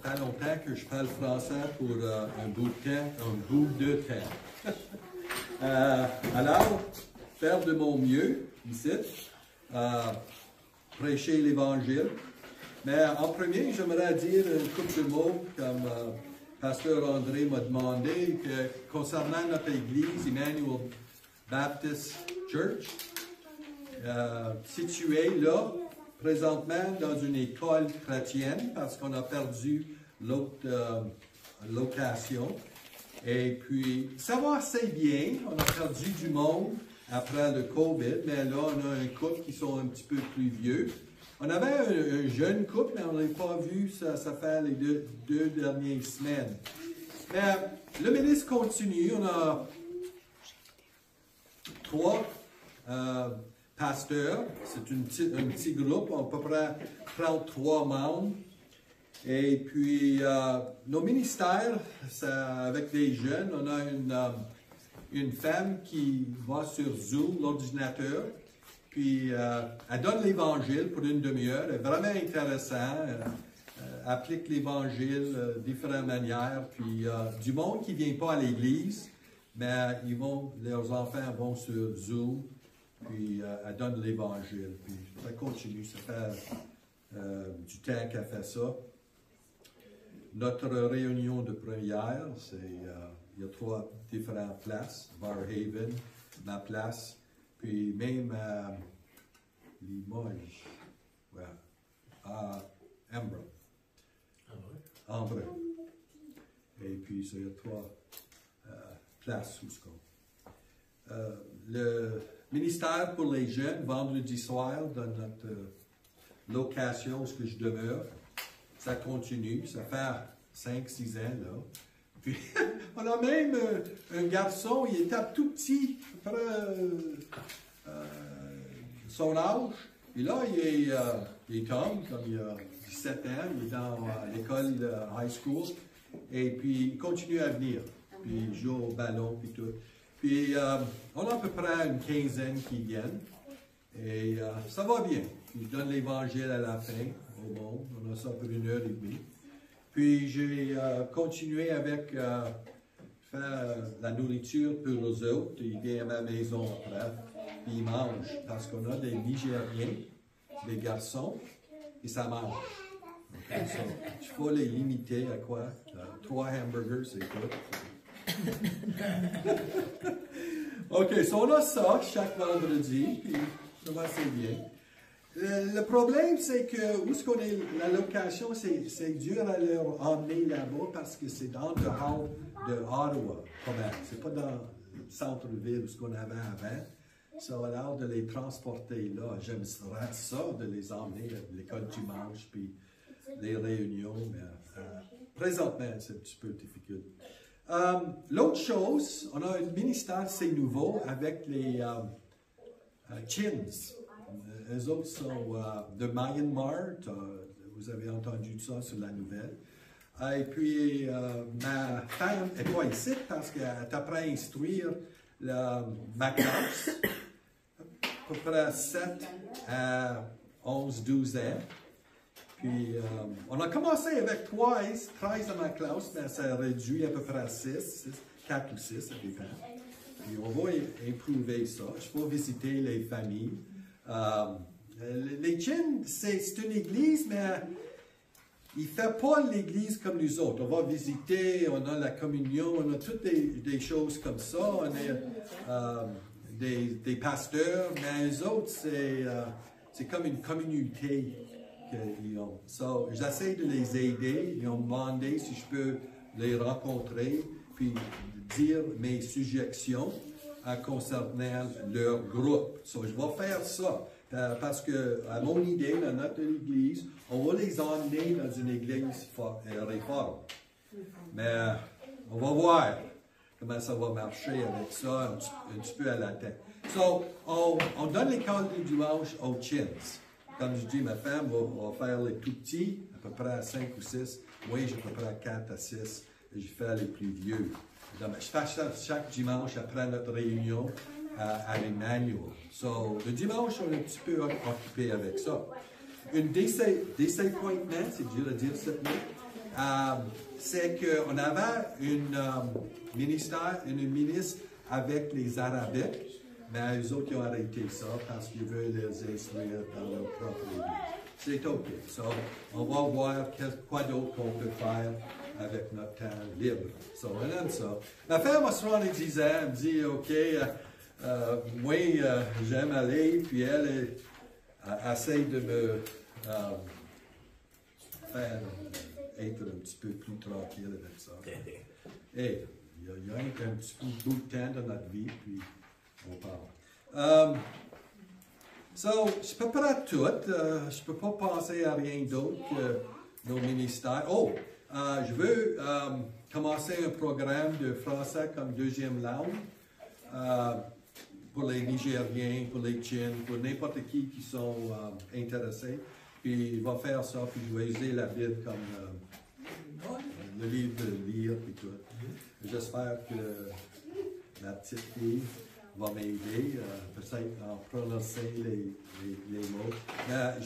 fait longtemps que je parle français pour un bout de temps. Alors, faire de mon mieux ici, prêcher l'Évangile. Mais en premier, j'aimerais dire une couple de mots comme Pasteur André m'a demandé que concernant notre Église, Emmanuel Baptist Church, située là, présentement dans une école chrétienne, parce qu'on a perdu l'autre location. Et puis, ça va assez bien. On a perdu du monde après le COVID, mais là, on a un couple qui sont un petit peu plus vieux. On avait un jeune couple, mais on ne l'a pas vu, ça fait les deux dernières semaines. Mais le ministre continue. On a 3 pasteurs. C'est un petit groupe, à peu près 33 membres. Et puis, nos ministères, avec les jeunes, on a une femme qui va sur Zoom, l'ordinateur, puis elle donne l'Évangile pour une demi-heure. Elle est vraiment intéressant. Elle applique l'Évangile de différentes manières. Puis, du monde qui ne vient pas à l'Église, mais leurs enfants vont sur Zoom, puis elle donne l'Évangile. Puis, ça continue, ça fait du temps qu'elle fait ça. Notre réunion de première, il y a 3 différentes places, Barrhaven, ma place, puis même Limoges, ouais, à Embrun. Embrun. Et puis, il y a 3 places où ce qu'on. Le ministère pour les jeunes, vendredi soir, dans notre location où je demeure, ça continue, ça fait 5-6 ans, là. Puis, on a même un garçon, il était tout petit, après son âge. Et là, il est homme, comme il a 17 ans, il est dans l'école de high school. Et puis, il continue à venir. Puis, il joue au ballon, puis tout. Puis, on a à peu près une quinzaine qui viennent. Et ça va bien. Il donne l'Évangile à la fin au monde. On a ça pour 1h30. Puis j'ai continué avec faire la nourriture pour les autres. Il vient à ma maison après. Puis il mange. Parce qu'on a des Nigériens, des garçons, et ça mange. Okay, so, il faut les limiter à quoi? 3 hamburgers, c'est tout. OK, so on a ça chaque vendredi. Puis ça va assez bien. Le problème, c'est que où est-ce qu'on est, la location, c'est dur à leur emmener là-bas parce que c'est dans le hall de Ottawa, quand même. C'est pas dans le centre-ville où ce qu'on avait avant. Ça a l'air de les transporter là. J'aimerais ça, de les emmener à l'école dimanche, puis les réunions, mais présentement, c'est un petit peu difficile. L'autre chose, on a un ministère, c'est nouveau, avec les Chins. Les autres sont de Myanmar, vous avez entendu ça sur la nouvelle. Et puis, ma femme n'est pas ici parce qu'elle t'a prêt à instruire ma classe, à peu près 7 à 11-12 ans. Puis, on a commencé avec 13 dans ma classe, mais ça a réduit à peu près à 6, 4 ou 6, ça dépend. Puis, on va improver ça. Je vais visiter les familles. Les Chins, c'est une église, mais il ne fait pas l'église comme nous autres. On va visiter, on a la communion, on a toutes des choses comme ça. On a des pasteurs, mais les autres, c'est comme une communauté qu'ils ont. So, j'essaie de les aider. Ils ont demandé si je peux les rencontrer, puis dire mes suggestions concernant leur groupe. So, je vais faire ça. Parce que, à mon idée, dans notre église, on va les emmener dans une église réforme. Mais on va voir comment ça va marcher avec ça un petit peu à la tête. So, on donne l'école du dimanche aux Chins. Comme je dis, ma femme va faire les tout petits, à peu près à 5 ou 6. Moi, j'ai à peu près à 4 à 6. Et je fais les plus vieux. Donc, je fais ça chaque dimanche après notre réunion à Emmanuel. So, le dimanche, on est un petit peu occupé avec ça. Une disappointment, c'est dur à dire cette nuit. c'est qu'on avait une ministre avec les Arabiques, mais eux autres ils ont arrêté ça parce qu'ils veulent les instruire dans leur propre langue. C'est OK. So, on va voir quoi d'autre qu'on peut faire avec notre temps libre. So, elle aime ça. Ma femme, elle me dit, OK, moi, j'aime aller, puis elle essaie de me faire être un petit peu plus tranquille avec ça. Et il y a un petit bout de temps dans notre vie, puis on parle. C'est à peu près tout. Je ne peux pas penser à rien d'autre que nos ministères. Je veux commencer un programme de français comme deuxième langue pour les Nigériens, pour les Tchins, pour n'importe qui sont intéressés. Puis il va faire ça, puis je vais user la Bible comme le livre de lire et tout. J'espère que la petite fille va m'aider, peut-être à prononcer les mots.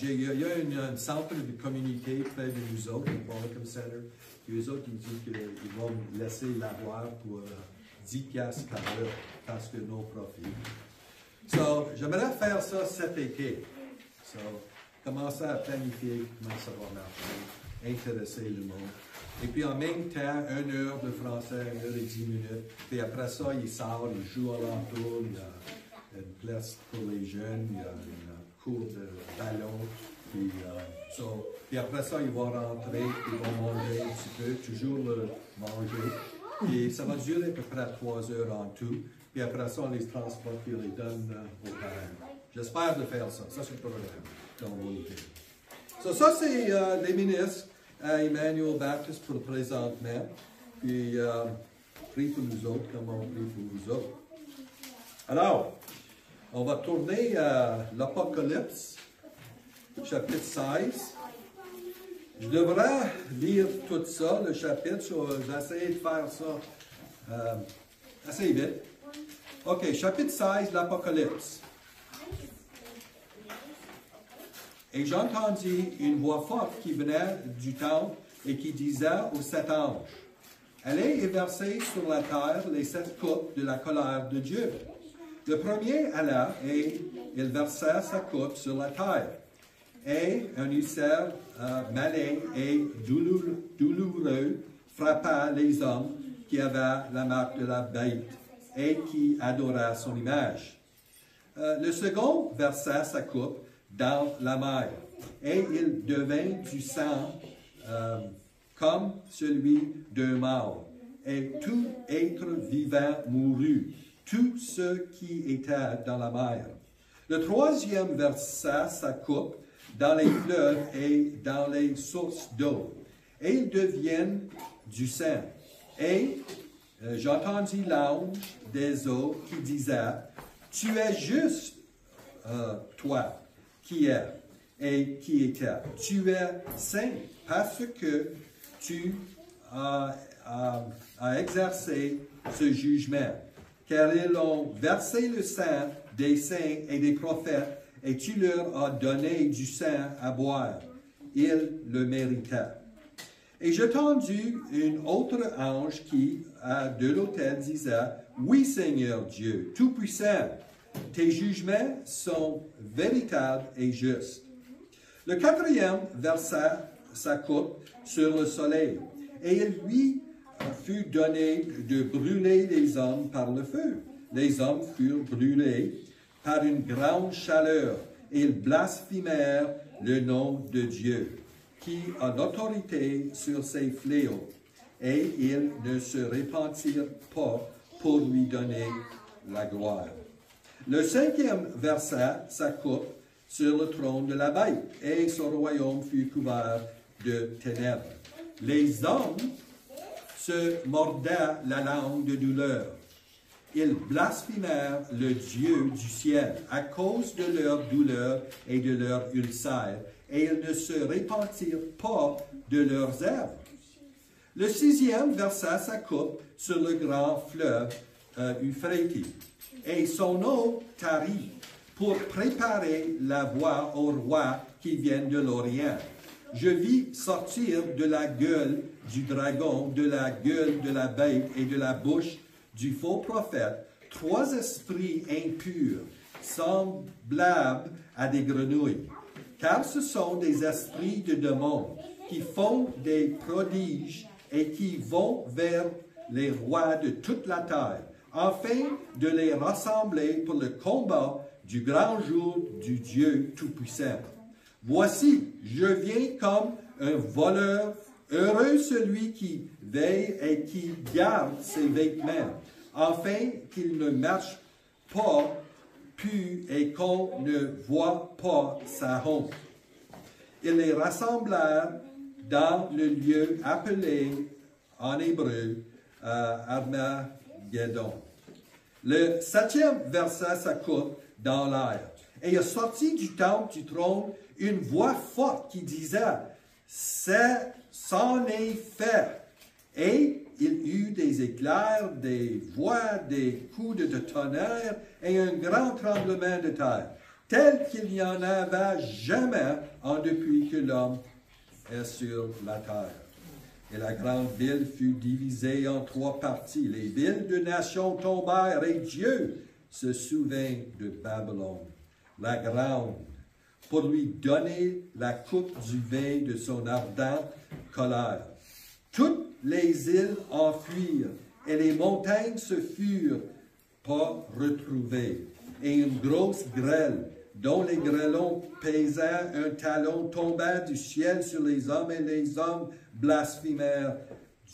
Il y a un centre de communauté près de nous autres, le Welcome Center, et eux autres, ils disent qu'ils vont me laisser l'avoir pour 10 piastres par heure, parce que nos profits. So, j'aimerais faire ça cet été. So, commencer à planifier comment ça va marcher, intéresser le monde. Et puis en même temps, 1 heure de français, 1 heure et 10 minutes. Puis après ça, il sort, il joue alentour, il y a une place pour les jeunes, il y a un cours de ballon. Puis après ça, ils vont rentrer, ils vont manger un petit peu, toujours manger. Et ça va durer à peu près 3 heures en tout. Puis après ça, on les transporte et on les donne aux parents. J'espère de faire ça. Ça, c'est le programme dans mon idée. Ça, c'est les ministres à Emmanuel Baptiste pour le présentement. Puis, prie pour nous autres, comme on prie pour vous autres. Alors, on va tourner à l'Apocalypse, chapitre 16. Je devrais lire tout ça, le chapitre. Je vais essayer de faire ça assez vite. OK, chapitre 16, l'Apocalypse. Et j'entendis une voix forte qui venait du temple et qui disait aux 7 anges, « Allez et versez sur la terre les 7 coupes de la colère de Dieu. » Le premier alla et il versa sa coupe sur la terre. Et un ulcère malin et douloureux frappa les hommes qui avaient la marque de la bête et qui adoraient son image. Le second versa sa coupe dans la mer, et il devint du sang comme celui d'un mort, et tout être vivant mourut, tous ceux qui étaient dans la mer. Le troisième versa sa coupe dans les fleuves et dans les sources d'eau, et ils deviennent du sang. Et j'entendis l'ange des eaux qui disait, « Tu es juste, toi, qui est et qui était. Tu es saint parce que tu as exercé ce jugement, car ils ont versé le sang des saints et des prophètes, et tu leur as donné du sang à boire. Ils le méritaient. » Et j'ai entendu un autre ange qui, de l'autel, disait, « Oui, Seigneur Dieu, Tout-Puissant, tes jugements sont véritables et justes. » Le quatrième versa sa coupe sur le soleil, et il lui fut donné de brûler les hommes par le feu. Les hommes furent brûlés par une grande chaleur, et ils blasphémèrent le nom de Dieu, qui a l'autorité sur ses fléaux, et ils ne se repentirent pas pour lui donner la gloire. Le cinquième versa sa coupe sur le trône de la bête, et son royaume fut couvert de ténèbres. Les hommes se mordaient la langue de douleur. Ils blasphémèrent le Dieu du ciel à cause de leur douleur et de leur ulcère, et ils ne se repentirent pas de leurs œuvres. Le sixième versa sa coupe sur le grand fleuve Euphrates, et son eau tarit pour préparer la voie aux rois qui viennent de l'Orient. je vis sortir de la gueule du dragon, de la gueule de la bête et de la bouche du faux prophète, 3 esprits impurs, semblables à des grenouilles. Car ce sont des esprits de démons qui font des prodiges et qui vont vers les rois de toute la terre, afin de les rassembler pour le combat du grand jour du Dieu Tout-Puissant. Voici, je viens comme un voleur, heureux celui qui veille et qui garde ses vêtements, afin qu'il ne marche pas pu et qu'on ne voit pas sa honte. Ils les rassemblèrent dans le lieu appelé en hébreu Armageddon. Le 7e verset s'écoute dans l'air. Et il est sorti du temple du trône une voix forte qui disait, c'en est fait. Et il eut des éclairs, des voix, des coups de tonnerre et un grand tremblement de terre, tel qu'il n'y en avait jamais depuis que l'homme est sur la terre. Et la grande ville fut divisée en 3 parties. Les villes de nations tombèrent et Dieu se souvint de Babylone, la grande, pour lui donner la coupe du vin de son ardente colère. Toutes les îles enfuirent et les montagnes se furent pas retrouvées. Et une grosse grêle, dont les grêlons pesaient un talon, tomba du ciel sur les hommes et les hommes blasphémèrent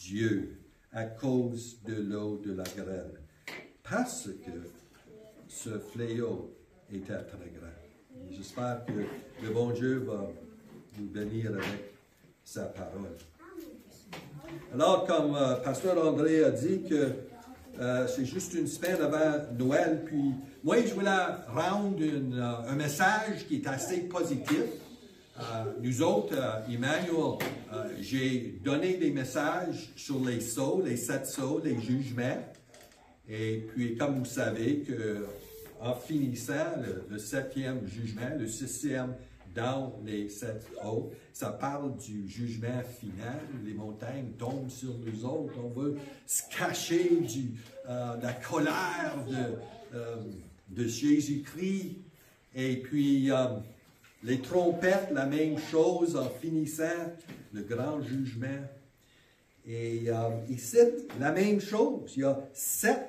Dieu à cause de l'eau de la grêle. Parce que ce fléau était très grand. J'espère que le bon Dieu va nous bénir avec sa parole. Alors, comme Pasteur André a dit que c'est juste une semaine avant Noël, puis moi, je voulais rendre un message qui est assez positif. Nous autres, Emmanuel, j'ai donné des messages sur les sceaux, les 7 sceaux, les jugements. Et puis, comme vous savez, que, en finissant le 7e jugement, le 6e dans les 7 sceaux, ça parle du jugement final. Les montagnes tombent sur nous autres. On veut se cacher de la colère de Jésus-Christ. Et puis, les trompettes, la même chose en finissant le grand jugement. Et ici, la même chose. Il y a 7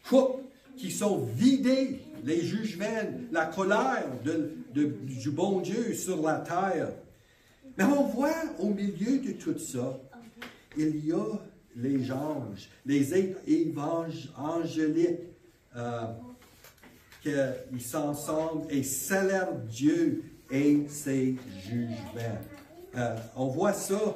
coupes qui sont vidées, les jugements, la colère du bon Dieu sur la terre. Mais on voit au milieu de tout ça, il y a les anges, les êtres angéliques, qu'ils s'ensemble et célèbrent Dieu et ses jugements. On voit ça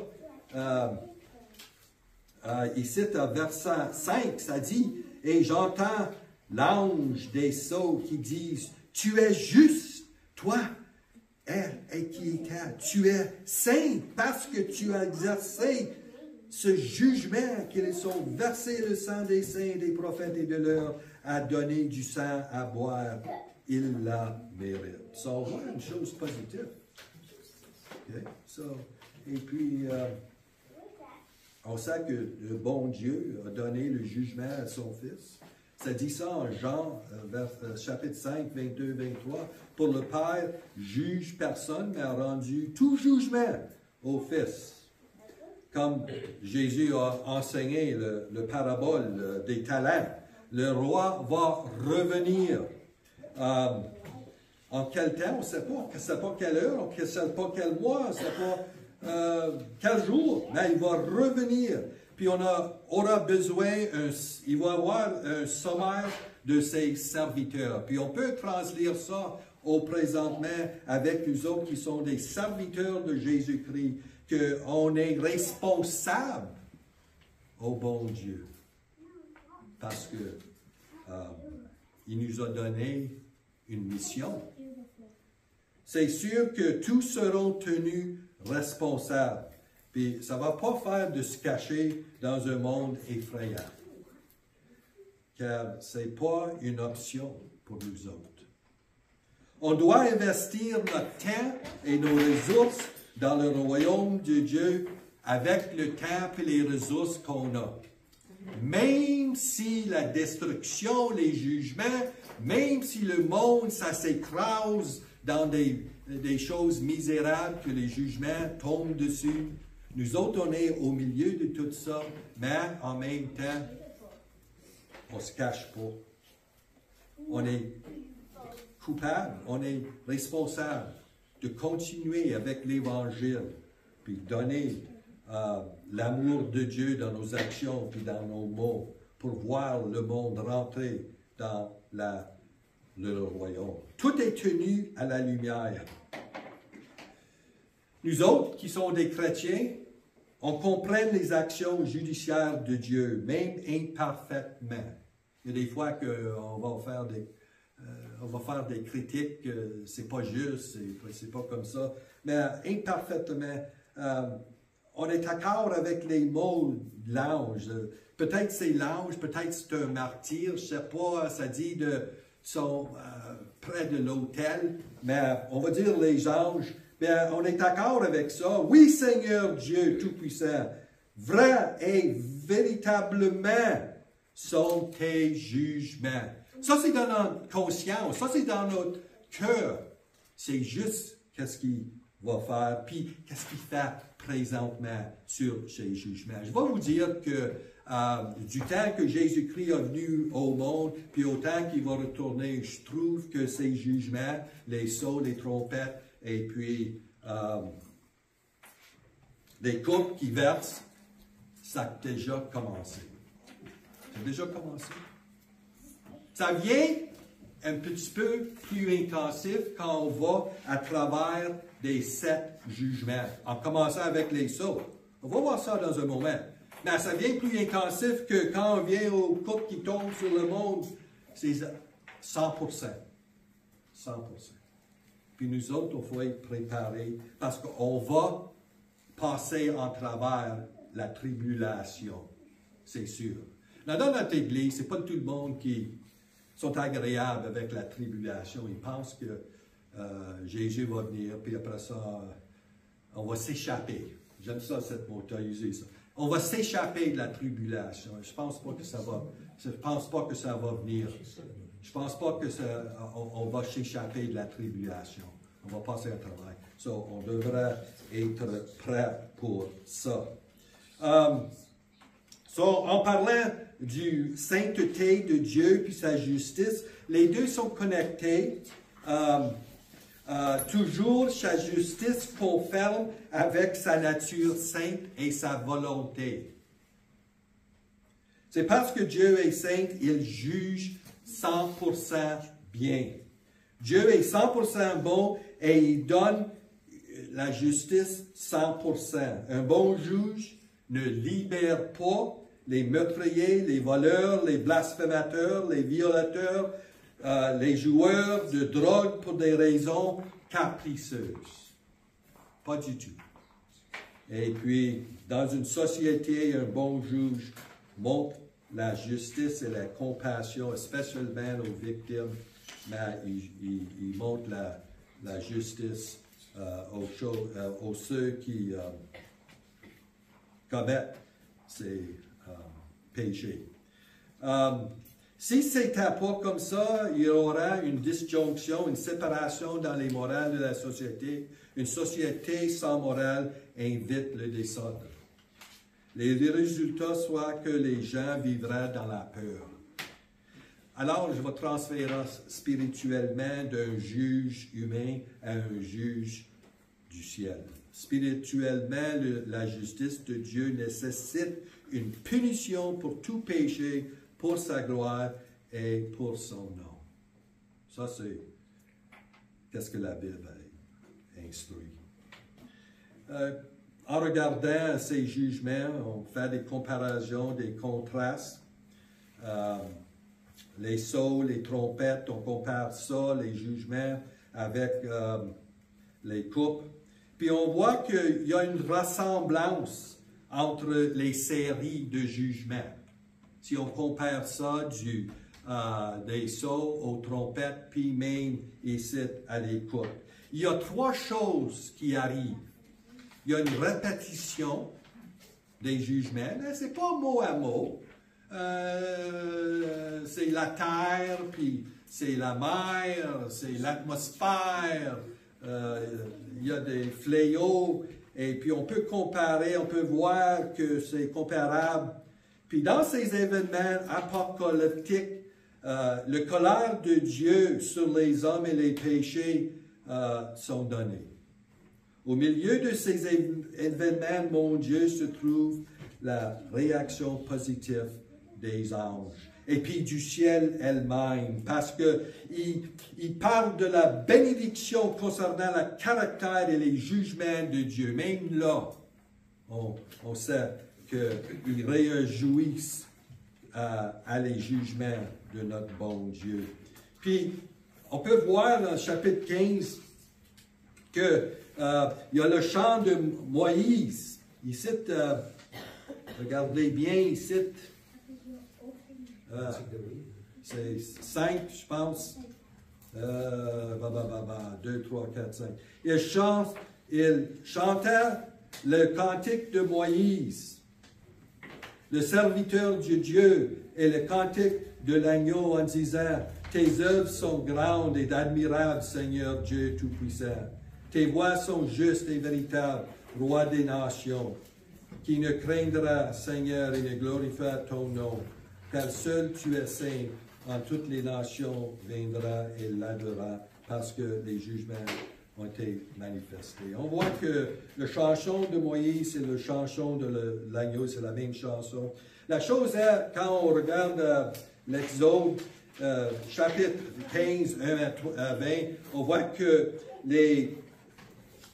ici à verset 5, ça dit, « Et j'entends l'ange des sceaux qui disent, « Tu es juste, toi, et qui était, tu es saint parce que tu as exercé ce jugement qu'ils sont versés le sang des saints, des prophètes et de leur a donné du sang à boire. Il la mérite. » Ça, on voit une chose positive. Okay? Et puis, on sait que le bon Dieu a donné le jugement à son Fils. Ça dit ça en Jean, chapitre 5, 22, 23. « Pour le Père, juge personne, mais a rendu tout jugement au Fils. » Comme Jésus a enseigné le parabole des talents, le roi va revenir. En quel temps, on ne sait pas. On ne sait pas quelle heure, on ne sait pas quel mois, on ne sait pas quel jour, mais il va revenir. Puis on aura besoin, il va avoir un sommaire de ses serviteurs. Puis on peut translire ça au présentement avec nous autres qui sont des serviteurs de Jésus-Christ, qu'on est responsable au bon Dieu. Parce que il nous a donné une mission. C'est sûr que tous seront tenus responsables. Puis ça ne va pas faire de se cacher dans un monde effrayant. Car ce n'est pas une option pour nous autres. On doit investir notre temps et nos ressources dans le royaume de Dieu avec le temps et les ressources qu'on a. Même si la destruction, les jugements, même si le monde, ça s'écrase dans des choses misérables que les jugements tombent dessus, nous autres, on est au milieu de tout ça, mais en même temps, on ne se cache pas. On est coupable, on est responsable de continuer avec l'Évangile, puis donner l'amour de Dieu dans nos actions, puis dans nos mots, pour voir le monde rentrer dans le royaume. Tout est tenu à la lumière. Nous autres, qui sommes des chrétiens, on comprend les actions judiciaires de Dieu, même imparfaitement. Il y a des fois qu'on va faire des critiques, c'est pas juste, c'est pas comme ça, mais imparfaitement, on est d'accord avec les mots de l'ange. Peut-être c'est l'ange, peut-être c'est un martyr, je sais pas, ça dit sont près de l'autel, mais on va dire les anges. Bien, on est d'accord avec ça. Oui, Seigneur Dieu Tout-Puissant, vrai et véritablement sont tes jugements. Ça, c'est dans notre conscience, ça, c'est dans notre cœur. C'est juste qu'est-ce qu'il va faire, puis qu'est-ce qu'il fait présentement sur ces jugements. Je vais vous dire que du temps que Jésus-Christ est venu au monde, puis au temps qu'il va retourner, je trouve que ces jugements, les sceaux, les trompettes, et puis des coupes qui versent, ça a déjà commencé. Ça a déjà commencé. Ça vient un petit peu plus intensif quand on va à travers des 7 jugements, en commençant avec les sceaux. On va voir ça dans un moment. Mais ça vient plus intensif que quand on vient aux coupes qui tombent sur le monde, c'est 100%. 100%. Puis nous autres, il faut être préparés parce qu'on va passer en travers la tribulation, c'est sûr. Dans notre Église, ce n'est pas tout le monde qui sont agréables avec la tribulation. Ils pensent que Jésus va venir, puis après ça, on va s'échapper. J'aime ça, cette mot, tu as usé ça. On va s'échapper de la tribulation. Je ne pense pas que ça va, venir. Je ne pense pas que on va s'échapper de la tribulation. On va passer à travers. So, on devrait être prêt pour ça. En parlant du sainteté de Dieu puis sa justice, les deux sont connectés. Toujours sa justice conforme avec sa nature sainte et sa volonté. C'est parce que Dieu est saint, il juge 100% bien. Dieu est 100% bon et il donne la justice 100%. Un bon juge ne libère pas les meurtriers, les voleurs, les blasphémateurs, les violateurs, les joueurs de drogue pour des raisons capricieuses. Pas du tout. Et puis, dans une société, un bon juge montre la justice et la compassion, spécialement aux victimes, mais il montre la justice aux ceux qui commettent ces péchés. Si ce n'était pas comme ça, il y aura une disjonction, une séparation dans les morales de la société. Une société sans morale invite le désordre. Les résultats soient que les gens vivront dans la peur. Alors, je vais transférer spirituellement d'un juge humain à un juge du ciel. Spirituellement, la justice de Dieu nécessite une punition pour tout péché, pour sa gloire et pour son nom. Ça, c'est qu'est-ce que la Bible instruit. En regardant ces jugements, on fait des comparaisons, des contrastes. Les sceaux, les trompettes, on compare ça, les jugements, avec les coupes. Puis on voit qu'il y a une ressemblance entre les séries de jugements. Si on compare ça des sceaux aux trompettes, puis même ici à les coupes. Il y a 3 choses qui arrivent il y a une répétition des jugements. Ce n'est pas mot à mot. C'est la terre, puis c'est la mer, c'est l'atmosphère. Il y a des fléaux. Et puis on peut comparer, on peut voir que c'est comparable. Puis dans ces événements apocalyptiques, le colère de Dieu sur les hommes et les péchés sont donnés. Au milieu de ces événements mondiaux se trouve la réaction positive des anges. Et puis du ciel elle-même, parce qu'il parle de la bénédiction concernant le caractère et les jugements de Dieu. Même là, on sait qu'ils réjouissent à les jugements de notre bon Dieu. Puis, on peut voir dans le chapitre 15 qu'il y a le chant de Moïse. Il cite, regardez bien, il cite, c'est 5, je pense. 2, 3, 4, 5. Il chantait le cantique de Moïse, le serviteur de Dieu, et le cantique de l'agneau en disant, « Tes œuvres sont grandes et admirables, Seigneur Dieu Tout-Puissant. Tes voies sont justes et véritables, Roi des nations, qui ne craindra, Seigneur, et ne glorifiera ton nom. Car seul tu es saint, en toutes les nations viendra et l'adorera, parce que les jugements ont été manifestés. » On voit que le chanson de Moïse et le chanson de l'agneau, c'est la même chanson. La chose est, quand on regarde l'Exode, chapitre 15, 1 à 20, on voit que les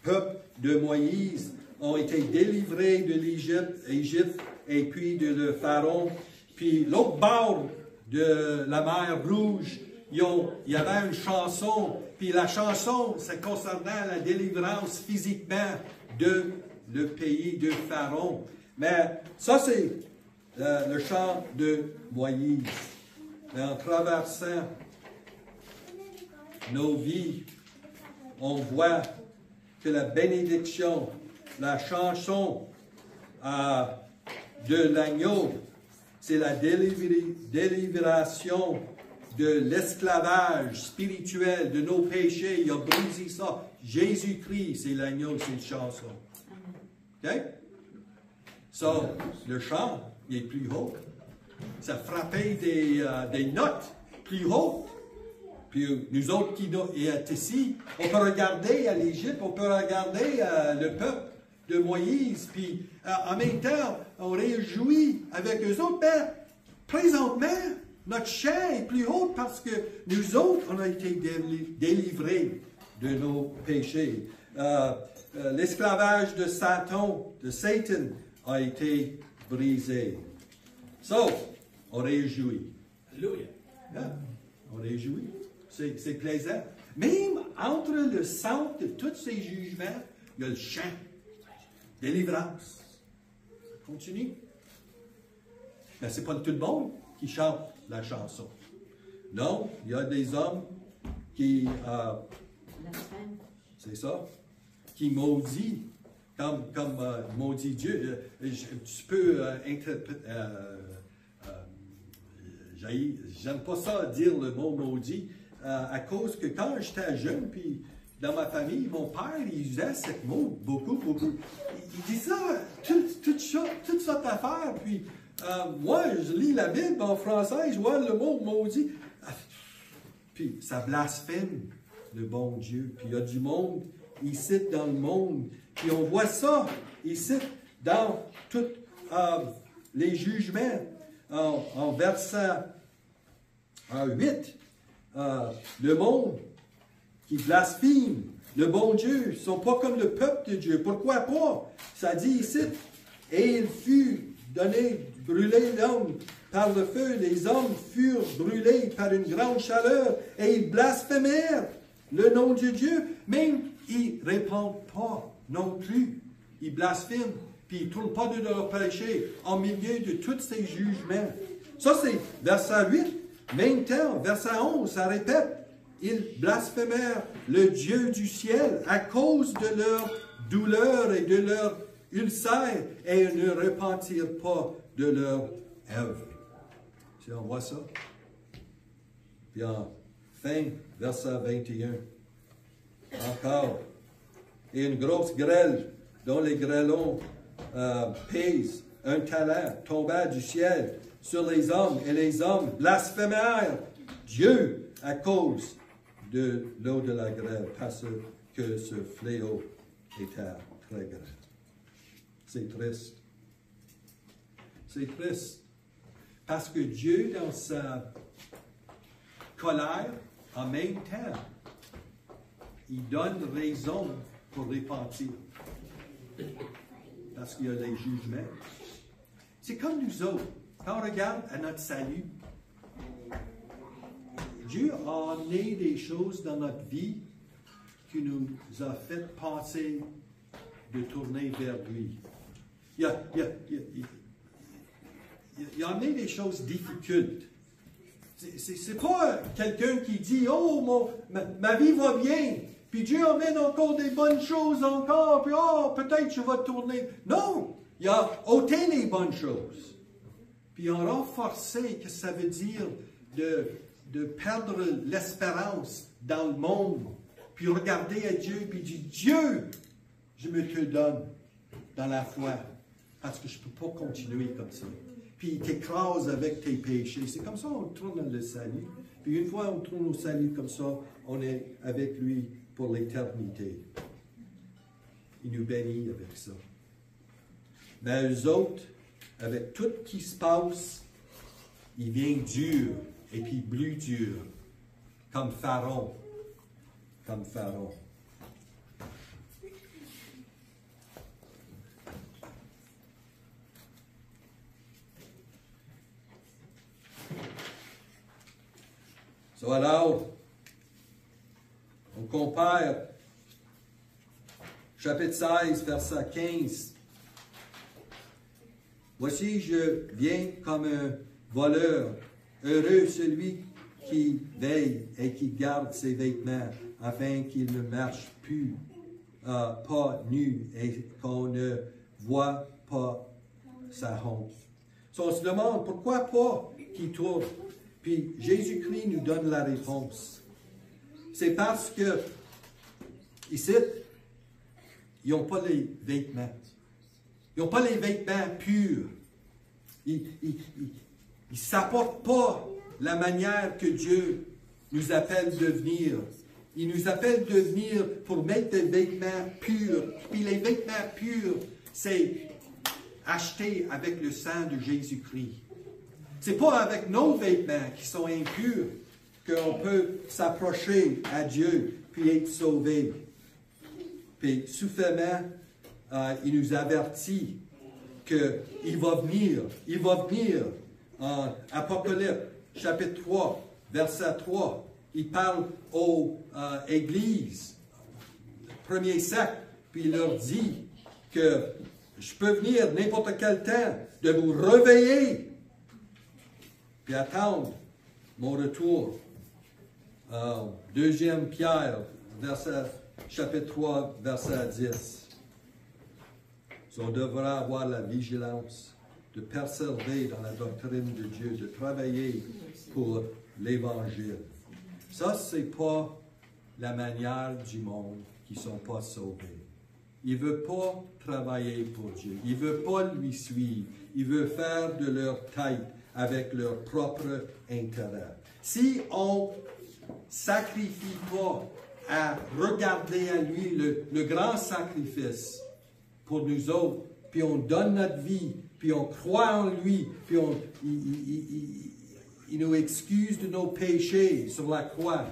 peuples de Moïse ont été délivrés de l'Égypte et puis de le Pharaon. Puis l'autre bord de la mer Rouge, il y avait une chanson. Puis la chanson, c'est concernant la délivrance physiquement de le pays de Pharaon. Mais ça, c'est le chant de Moïse. Mais en traversant nos vies, on voit que la bénédiction, la chanson de l'agneau, c'est la délibération de l'esclavage spirituel, de nos péchés. Il a brisé ça. Jésus-Christ, c'est l'agneau, c'est une chanson. OK? So, le chant, il est plus haut. Ça frappait des notes plus hautes. Puis nous autres qui sommes ici, on peut regarder à l'Égypte, on peut regarder le peuple de Moïse, puis en même temps, on réjouit avec eux autres. Mais présentement, notre chant est plus haut parce que nous autres, on a été délivrés de nos péchés. L'esclavage de Satan, a été brisé. So, on réjouit. Alléluia. Yeah, on réjouit. C'est plaisant. Même entre le centre de tous ces jugements, il y a le chant. Délivrance. Continue. Mais ce n'est pas tout le monde qui chante la chanson. Non, il y a des hommes qui... c'est ça. Qui maudit, comme maudit Dieu. Tu peux interpréter... j'aime pas ça dire le mot maudit, à cause que quand j'étais jeune, puis dans ma famille, mon père, il usait ce mot beaucoup. Il disait toute sorte d'affaires, puis moi, je lis la Bible en français, je vois le mot maudit, puis ça blasphème le bon Dieu. Puis il y a du monde ici dans le monde, puis on voit ça ici dans tous les jugements. En verset 8, le monde qui blasphème le bon Dieu ne sont pas comme le peuple de Dieu. Pourquoi pas? Ça dit ici, et il fut donné, brûlé l'homme par le feu. Les hommes furent brûlés par une grande chaleur et ils blasphémèrent le nom de Dieu. Même ils ne répondent pas non plus. Ils blasphèment, puis ils ne tournent pas de leur péché en milieu de tous ces jugements. Ça, c'est verset 8. Même temps, verset 11, ça répète. Ils blasphémèrent le Dieu du ciel à cause de leur douleur et de leur ulcère et ne repentirent pas de leur œuvre. Si on voit ça. Puis en fin, verset 21. Encore. Et une grosse grêle dont les grêlons pèsent un talent tomba du ciel sur les hommes, et les hommes blasphémèrent Dieu à cause de l'eau de la grêle, parce que ce fléau était très grand. C'est triste. C'est triste. Parce que Dieu, dans sa colère, en même temps, il donne raison pour repentir. Parce qu'il y a les jugements. C'est comme nous autres. Quand on regarde à notre salut, Dieu a amené des choses dans notre vie qui nous a fait penser de tourner vers lui. Il a amené des choses difficiles. C'est pas quelqu'un qui dit « Oh, ma vie va bien ». Puis Dieu amène encore des bonnes choses encore, puis peut-être je vais tourner. Non, il a ôté les bonnes choses. Puis il a renforcé que ça veut dire de perdre l'espérance dans le monde, puis regarder à Dieu, puis dire, Dieu, je me te donne dans la foi, parce que je ne peux pas continuer comme ça. Puis il t'écrase avec tes péchés. C'est comme ça qu'on tourne dans le salut. Puis une fois on tourne au salut comme ça, on est avec lui pour l'éternité. Il nous bénit avec ça. Mais eux autres, avec tout ce qui se passe, il vient dur, et puis plus dur, comme Pharaon. Comme Pharaon. Alors, on compare chapitre 16, verset 15. Voici, je viens comme un voleur. Heureux celui qui veille et qui garde ses vêtements, afin qu'il ne marche plus pas nu et qu'on ne voit pas sa honte. On se demande pourquoi pas qu'il tourne. Puis Jésus-Christ nous donne la réponse. C'est parce que, ici, ils n'ont pas les vêtements. Ils n'ont pas les vêtements purs. Ils ne s'apportent pas la manière que Dieu nous appelle de venir. Il nous appelle de venir pour mettre des vêtements purs. Puis les vêtements purs, c'est acheté avec le sang de Jésus-Christ. C'est pas avec nos vêtements qui sont impurs qu'on peut s'approcher à Dieu puis être sauvé. Puis, souvent, il nous avertit qu'il va venir. Il va venir. En Apocalypse, chapitre 3, verset 3, il parle aux églises, premier siècle, puis il leur dit que je peux venir n'importe quel temps, de vous réveiller, puis attendre mon retour. Deuxième Pierre, chapitre 3, verset 10. On devra avoir la vigilance de persévérer dans la doctrine de Dieu, de travailler pour l'Évangile. Ça, ce n'est pas la manière du monde qui ne sont pas sauvés. Ils ne veulent pas travailler pour Dieu. Ils ne veulent pas lui suivre. Ils veulent faire de leur tête avec leur propre intérêt. Si on ne sacrifie pas à regarder à lui le grand sacrifice pour nous autres, puis on donne notre vie, puis on croit en lui, puis il nous excuse de nos péchés sur la croix.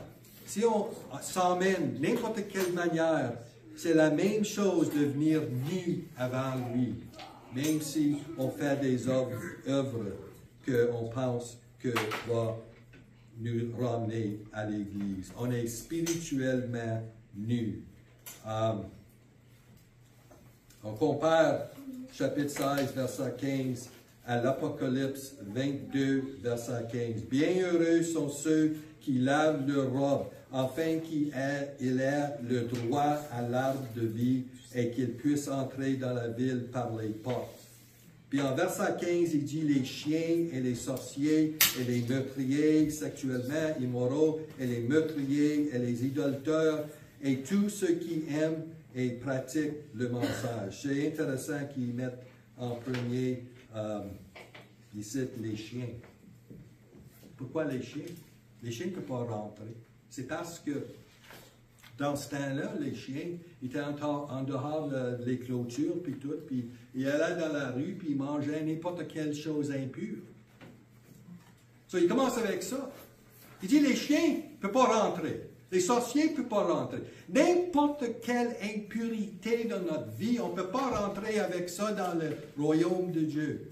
Si on s'emmène n'importe quelle manière, c'est la même chose de venir nu avant lui, même si on fait des œuvres qu'on pense que va nous ramener à l'Église. On est spirituellement nus. On compare chapitre 16, verset 15, à l'Apocalypse 22, verset 15. « Bienheureux sont ceux qui lavent leur robe, afin qu'il ait le droit à l'arbre de vie et qu'il puisse entrer dans la ville par les portes. » Puis en verset 15, il dit « Les chiens et les sorciers et les meurtriers sexuellement immoraux et les meurtriers et les idolâtres et tous ceux qui aiment et pratiquent le mensonge. » C'est intéressant qu'ils mettent en premier, ils citent les chiens. Pourquoi les chiens? Les chiens ne peuvent pas rentrer. C'est parce que dans ce temps-là, les chiens étaient en dehors des clôtures, puis tout, puis ils allaient dans la rue, puis ils mangeaient n'importe quelle chose impure. Il commence avec ça. Il dit, les chiens ne peuvent pas rentrer. Les sorciers ne peuvent pas rentrer. N'importe quelle impurité dans notre vie, on ne peut pas rentrer avec ça dans le royaume de Dieu.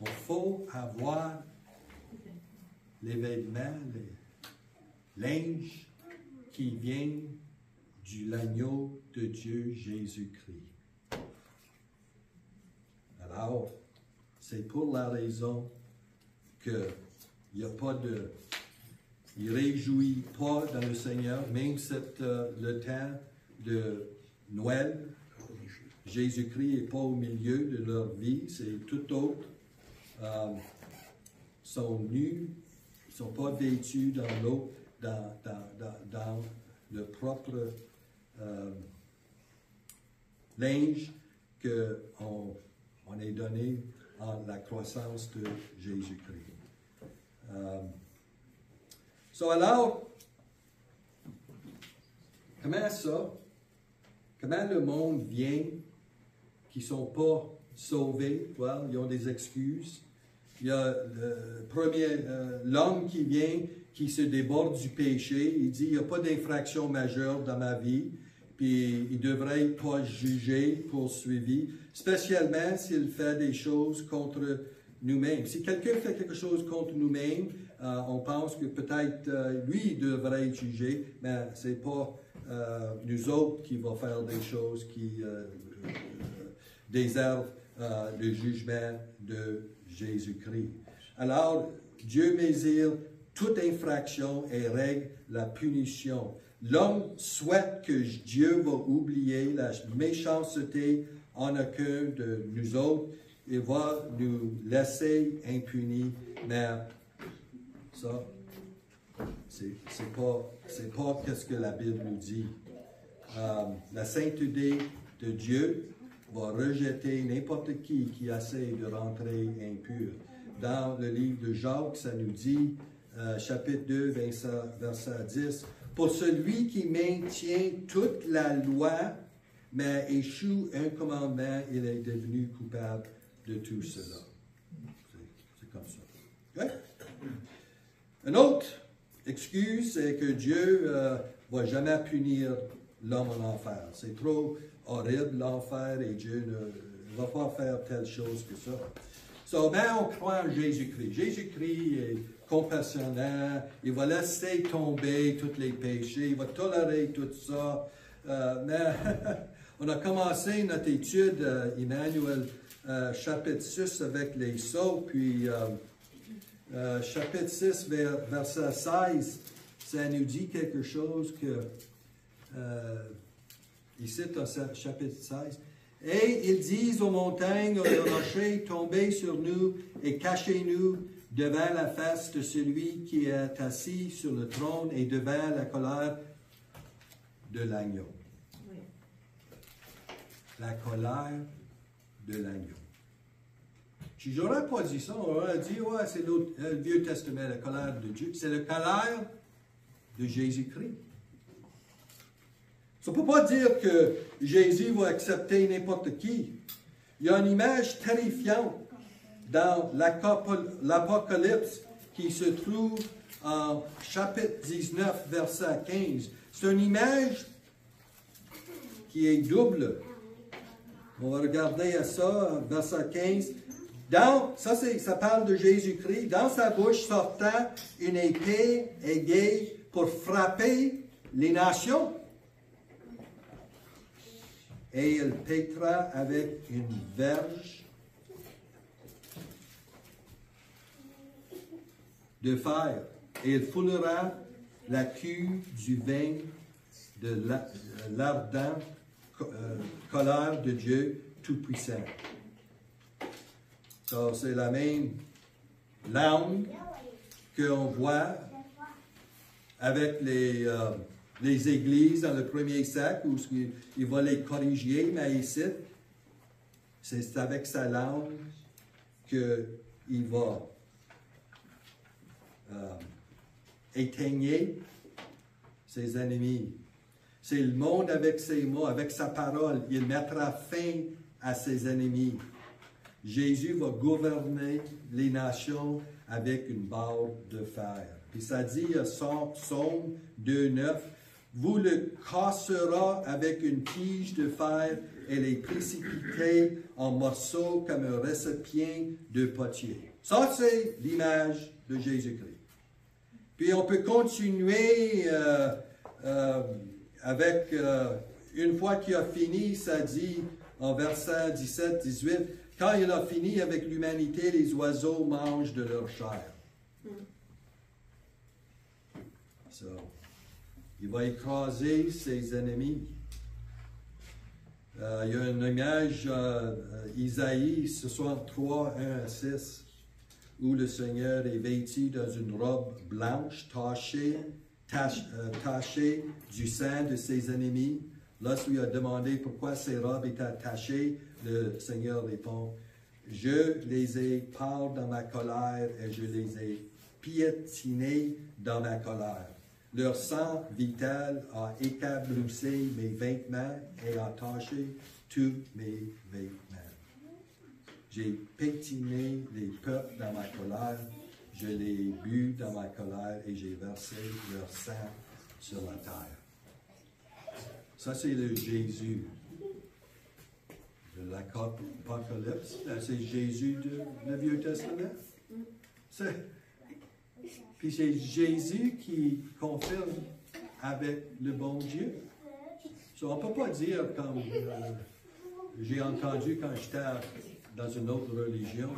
Il faut avoir les vêtements, les linges qui viennent de l'agneau de Dieu, Jésus-Christ. Alors, c'est pour la raison qu'il n'y a pas de... Il ne réjouit pas dans le Seigneur, même le temps de Noël. Jésus-Christ n'est pas au milieu de leur vie, c'est tout autre. Ils sont nus, ils ne sont pas vêtus dans l'eau, dans le propre linge qu'on est donné en la croissance de Jésus-Christ. Alors, comment ça? Comment le monde vient qui ne sont pas sauvés? Well, ils ont des excuses. Il y a l'homme qui vient, qui se déborde du péché. Il dit, il n'y a pas d'infraction majeure dans ma vie, puis il ne devrait pas juger, poursuivi, spécialement s'il fait des choses contre nous-mêmes. Si quelqu'un fait quelque chose contre nous-mêmes, on pense que peut-être lui devrait être jugé, mais ce n'est pas nous autres qui va faire des choses qui déservent le jugement de Jésus-Christ. Alors, Dieu mesure toute infraction et règle la punition. L'homme souhaite que Dieu va oublier la méchanceté en aucun de nous autres et va nous laisser impunis, mais ça, c'est pas ce que la Bible nous dit. La sainteté de Dieu va rejeter n'importe qui essaie de rentrer impur. Dans le livre de Jacques, ça nous dit, chapitre 2, verset 10, « Pour celui qui maintient toute la loi, mais échoue un commandement, il est devenu coupable de tout cela. » C'est comme ça. Okay? Une autre excuse, c'est que Dieu ne va jamais punir l'homme en enfer. C'est trop horrible l'enfer et Dieu ne va pas faire telle chose que ça. On croit en Jésus-Christ. Jésus-Christ est compassionnant, il va laisser tomber tous les péchés, il va tolérer tout ça. Mais on a commencé notre étude, Emmanuel, chapitre 6 avec les sceaux, puis chapitre 6, verset 16, ça nous dit quelque chose que, ici, dans chapitre 16, « Et ils disent aux montagnes, aux rochers, tombez sur nous et cachez-nous devant la face de celui qui est assis sur le trône et devant la colère de l'agneau. » Oui. La colère de l'agneau. Si je n'aurais pas dit ça, on aurait dit, ouais, c'est le Vieux Testament, la colère de Dieu. C'est la colère de Jésus-Christ. Ça ne peut pas dire que Jésus va accepter n'importe qui. Il y a une image terrifiante dans l'Apocalypse qui se trouve en chapitre 19, verset 15. C'est une image qui est double. On va regarder à ça, verset 15. Ça parle de Jésus-Christ. Dans sa bouche sortant une épée aiguë pour frapper les nations. Et il pétra avec une verge de fer, et il foulera la queue du vin de l'ardente colère de Dieu Tout-Puissant. Donc, c'est la même langue qu'on voit avec les églises dans le premier siècle où il va les corriger, mais ici, c'est avec sa langue qu'il va éteigner ses ennemis. C'est le monde avec ses mots, avec sa parole. Il mettra fin à ses ennemis. Jésus va gouverner les nations avec une barre de fer. Puis ça dit, Psaume 2,9, « Vous le cassera avec une tige de fer et les précipiter en morceaux comme un récipient de potier. » Ça, c'est l'image de Jésus-Christ. Puis on peut continuer avec, une fois qu'il a fini, ça dit en verset 17-18, « Quand il a fini avec l'humanité, les oiseaux mangent de leur chair. » So, il va écraser ses ennemis. Il y a une image, Isaïe 63, 1 à 6, où le Seigneur est vêtu dans une robe blanche, tachée du sang de ses ennemis. Lorsqu'il lui a demandé pourquoi ses robes étaient tachées, le Seigneur répond, « Je les ai peints dans ma colère et je les ai piétinés dans ma colère. Leur sang vital a éclaboussé mes vêtements et a taché tous mes vêtements. J'ai pétiné les peuples dans ma colère, je les ai bu dans ma colère et j'ai versé leur sang sur la terre. » Ça, c'est le Jésus de l'Apocalypse. C'est Jésus du Vieux Testament. Puis c'est Jésus qui confirme avec le bon Dieu. On ne peut pas dire, comme j'ai entendu quand j'étais dans une autre religion,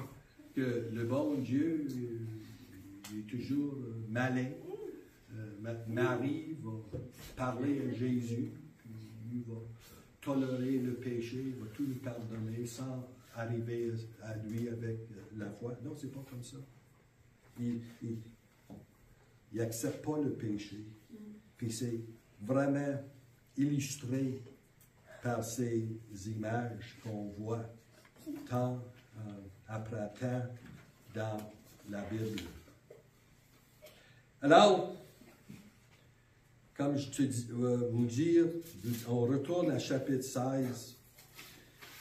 que le bon Dieu est toujours malin. Marie va parler à Jésus, puis il va tolérer le péché, il va tout lui pardonner sans arriver à lui avec la foi. Non, c'est pas comme ça. Il n'accepte pas le péché. Puis c'est vraiment illustré par ces images qu'on voit temps après temps dans la Bible. Alors, comme je te vous dire, on retourne à chapitre 16,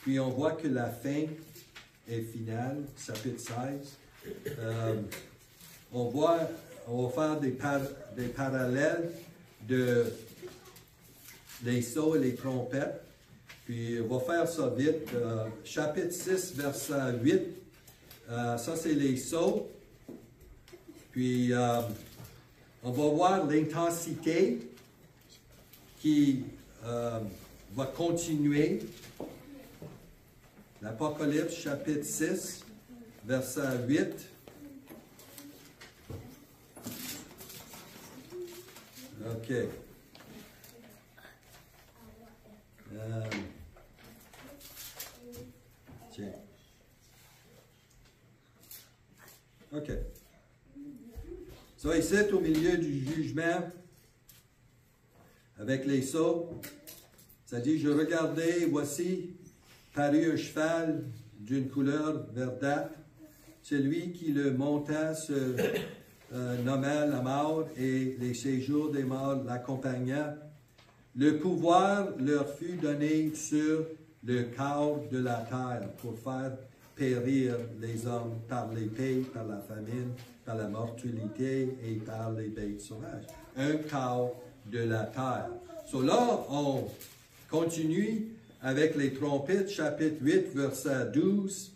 puis on voit que la fin est finale, chapitre 16. On va faire des parallèles des sceaux et les trompettes. Puis on va faire ça vite. Chapitre 6, verset 8. Ça, c'est les sceaux. Puis on va voir l'intensité qui va continuer. L'Apocalypse, chapitre 6, verset 8. OK. Tiens. OK. So, ici, au milieu du jugement, avec les sceaux, ça dit, « Je regardais, voici, parut un cheval d'une couleur verdâtre. Celui qui le monta se nommait la mort et les séjours des morts l'accompagnaient. Le pouvoir leur fut donné sur le corps de la terre pour faire périr les hommes par l'épée, par la famine, par la mortalité et par les bêtes sauvages. » Un corps de la terre. So là, on continue avec les trompettes, chapitre 8, verset 12.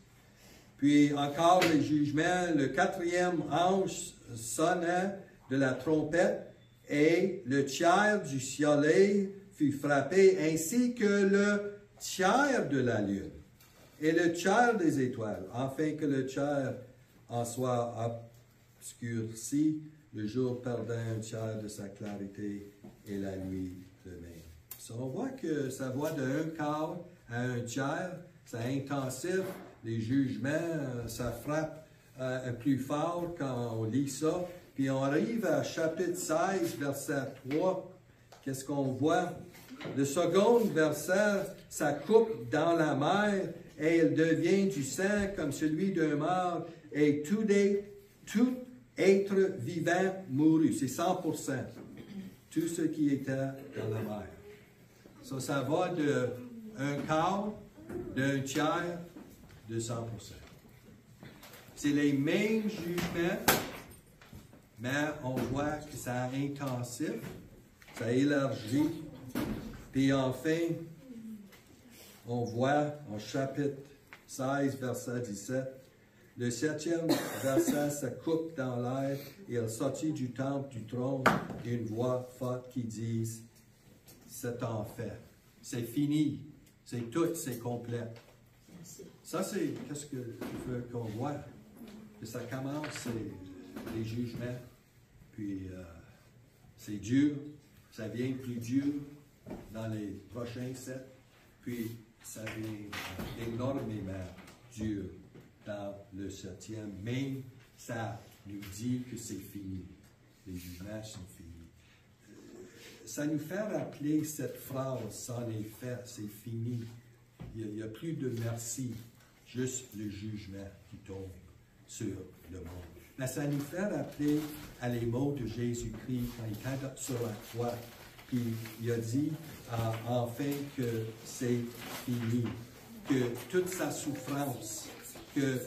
Puis encore les jugements, le quatrième ange sonna de la trompette et le tiers du soleil fut frappé, ainsi que le tiers de la lune et le tiers des étoiles, afin que le tiers en soit obscurci, le jour perdant un tiers de sa clarté et la nuit de même. So, on voit que ça va de un quart à un tiers, c'est intensif, les jugements, ça frappe plus fort quand on lit ça. Puis on arrive à chapitre 16, verset 3. Qu'est-ce qu'on voit? Le second verset, ça coupe dans la mer et elle devient du sang comme celui d'un mort et tout être vivant mourut. C'est 100%. Tout ce qui était dans la mer. Ça va de un quart, d'un tiers, de 100%. C'est les mêmes jugements, mais on voit que ça intensif, ça élargit. Puis enfin, on voit en chapitre 16, verset 17, le 7e verset se coupe dans l'air et elle sortit du temple du trône une voix forte qui dit, c'est en fait, c'est fini, c'est tout, c'est complet. Ça, c'est qu'est-ce que je veux qu'on voit. Que ça commence, c'est les jugements, puis c'est dur, ça vient plus dur dans les prochains 7, puis ça vient énormément dur dans le 7e, mais ça nous dit que c'est fini. Les jugements sont finis. Ça nous fait rappeler cette phrase, c'en est fait, c'est fini. Il n'y a plus de merci, juste le jugement qui tombe sur le monde. Mais ça nous fait rappeler à les mots de Jésus-Christ quand il était sur la croix. Puis il a dit enfin que c'est fini, que toute sa souffrance, que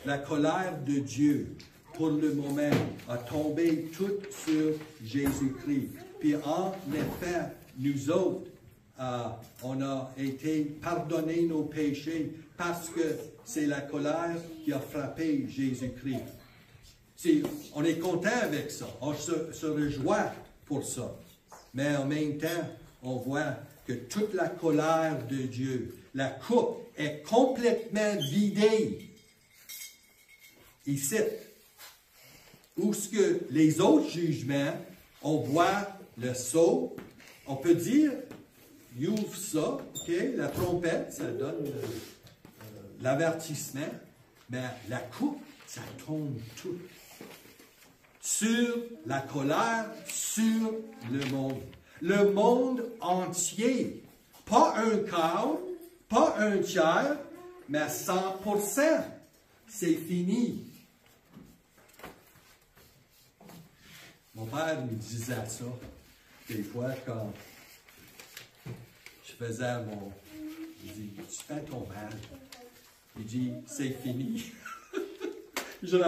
la colère de Dieu, pour le moment, a tombé toute sur Jésus-Christ. Puis en effet, nous autres, on a été pardonnés nos péchés parce que c'est la colère qui a frappé Jésus-Christ. On est content avec ça, on se réjouit pour ça. Mais en même temps, on voit que toute la colère de Dieu, la coupe est complètement vidée. Ici, où ce que les autres jugements, on voit le sceau, on peut dire, il ouvre ça, okay, la trompette, ça donne l'avertissement, mais la coupe, ça tombe tout. Sur la colère, sur le monde. Le monde entier. Pas un quart, pas un tiers, mais 100%. C'est fini. Mon père me disait ça, des fois, quand je faisais il dit, tu fais ton mal. Il dit, c'est fini. Je me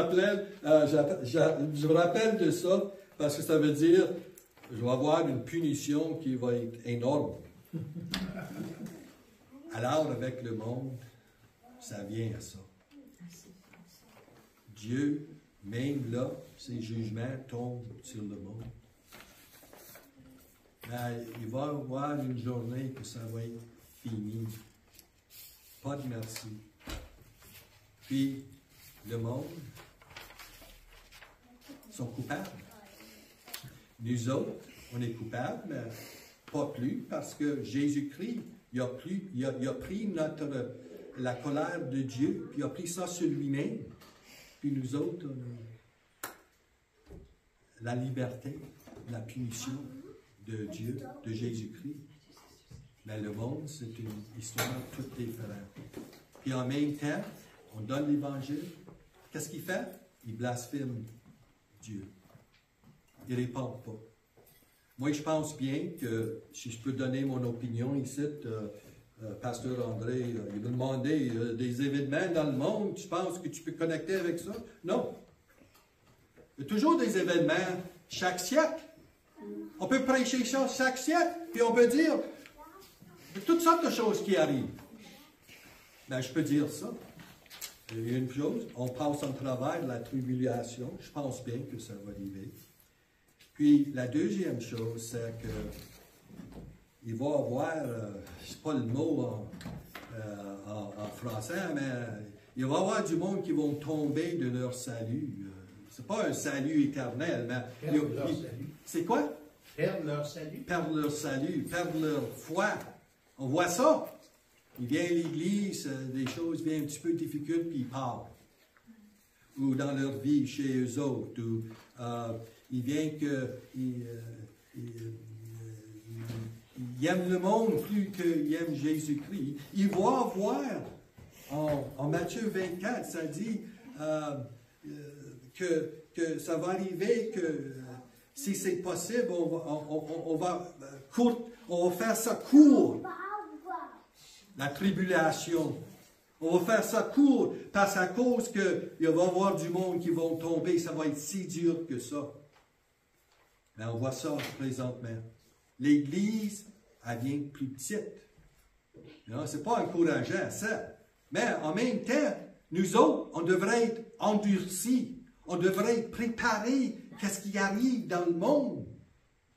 rappelle de ça parce que ça veut dire je vais avoir une punition qui va être énorme. Alors, avec le monde, ça vient à ça. Dieu, même là, ses jugements tombent sur le monde. Mais il va y avoir une journée que ça va être fini. Pas de merci. Puis, le monde sont coupables. Nous autres, on est coupables, mais pas plus, parce que Jésus-Christ, il a pris la colère de Dieu, puis il a pris ça sur lui-même. Puis nous autres, on a la liberté, la punition de Dieu, de Jésus-Christ. Mais le monde, c'est une histoire toute différente. Puis en même temps, on donne l'Évangile. Qu'est-ce qu'il fait? Il blasphème Dieu. Il ne répond pas. Moi, je pense bien que, si je peux donner mon opinion ici, Pasteur André, il m'a demandé des événements dans le monde, tu penses que tu peux connecter avec ça? Non. Il y a toujours des événements chaque siècle. On peut prêcher ça chaque siècle, puis on peut dire toutes sortes de choses qui arrivent. Ben, je peux dire ça. Il y a une chose, on passe en travers de la tribulation. Je pense bien que ça va arriver. Puis, la deuxième chose, c'est que il va y avoir, je ne sais pas le mot en français, mais il va y avoir du monde qui vont tomber de leur salut. C'est pas un salut éternel, mais... Perdre leur salut. C'est quoi? Perdre leur salut. Perdre leur salut, perdre leur foi. On voit ça. Ils viennent à l'église, des choses viennent un petit peu difficiles, puis ils partent. Ou dans leur vie chez eux autres. Ou ils viennent qu'ils aiment le monde plus qu'ils aiment Jésus-Christ. Ils vont voir, en Matthieu 24, ça dit que ça va arriver que si c'est possible, on va faire ça court. La tribulation. On va faire ça court, parce qu'à cause qu'il va y avoir du monde qui vont tomber, ça va être si dur que ça. Mais on voit ça présentement. L'Église, elle vient plus petite. Ce n'est pas encourageant, ça. Mais en même temps, nous autres, on devrait être endurcis. On devrait être préparés qu'est-ce qui arrive dans le monde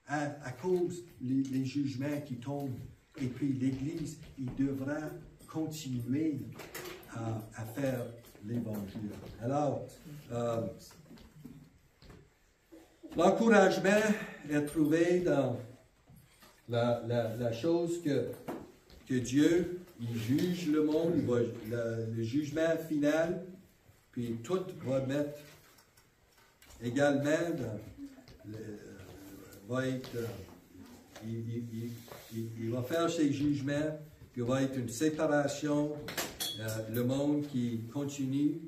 à cause des jugements qui tombent. Et puis l'Église, il devra continuer à faire l'Évangile. Alors, l'encouragement est trouvé dans la chose que Dieu, il juge le monde, le jugement final, puis tout va mettre également va être... Il va faire ses jugements, puis il va être une séparation, le monde qui continue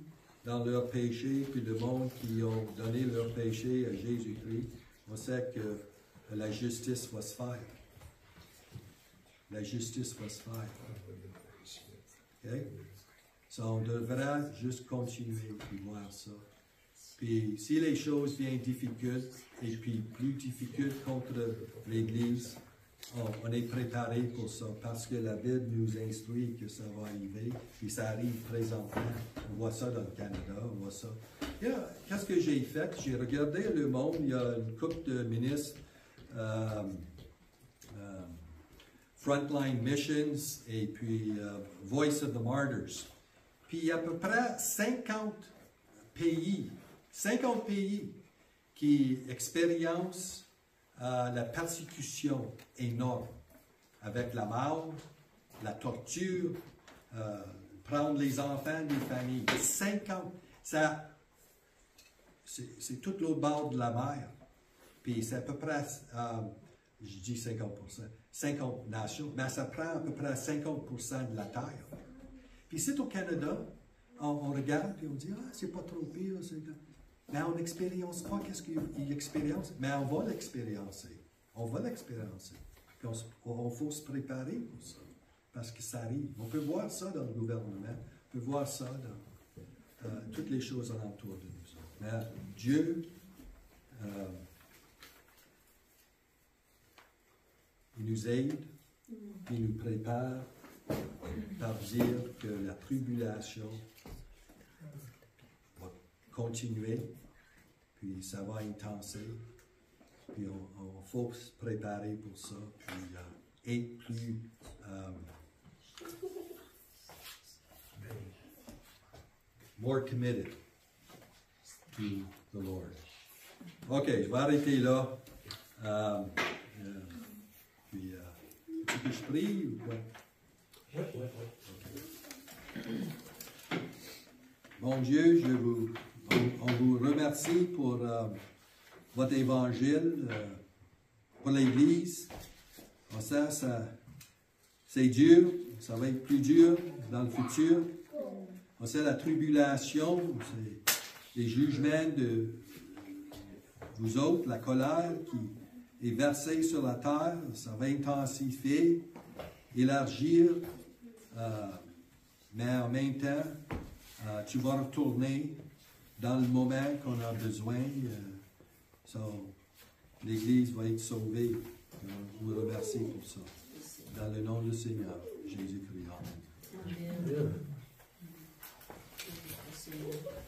dans leur péché, puis le monde qui ont donné leur péché à Jésus-Christ. On sait que la justice va se faire. La justice va se faire. OK? So, on devra juste continuer et voir ça. Puis, si les choses viennent difficiles, et puis plus difficiles contre l'Église, on est préparé pour ça, parce que la Bible nous instruit que ça va arriver, puis ça arrive présentement. On voit ça dans le Canada, on voit ça. Qu'est-ce que j'ai fait? J'ai regardé le monde, il y a une couple de ministres, Frontline Missions, et puis Voice of the Martyrs. Puis il y a à peu près 50 pays qui expérimentent la persécution énorme avec la mort, la torture, prendre les enfants des familles. 50, c'est tout l'autre bord de la mer. Puis c'est à peu près, je dis 50%, 50 nations, mais ça prend à peu près 50% de la terre. Puis c'est au Canada, on regarde et on dit, c'est pas trop pire. Mais on n'expérience pas qu'est-ce qu'il expérience, mais on va l'expériencer. On va l'expériencer. Il faut se préparer pour ça, parce que ça arrive. On peut voir ça dans le gouvernement, on peut voir ça dans toutes les choses alentour de nous. Mais Dieu, il nous aide, il nous prépare par dire que la tribulation va continuer, puis ça va intenser, puis on faut se préparer pour ça, puis être plus more committed to the Lord. OK, je vais arrêter là. Puis, est-ce que je prie ou quoi? Oui. Okay. Mon Dieu, on vous remercie pour votre évangile, pour l'Église. On sait c'est dur, ça va être plus dur dans le futur. On sait la tribulation, c'est les jugements de vous autres, la colère qui est versée sur la terre, ça va intensifier, élargir, mais en même temps, tu vas retourner dans le moment qu'on a besoin. L'Église va être sauvée. On vous remercie pour ça. Dans le nom du Seigneur, Jésus-Christ. Amen. Amen.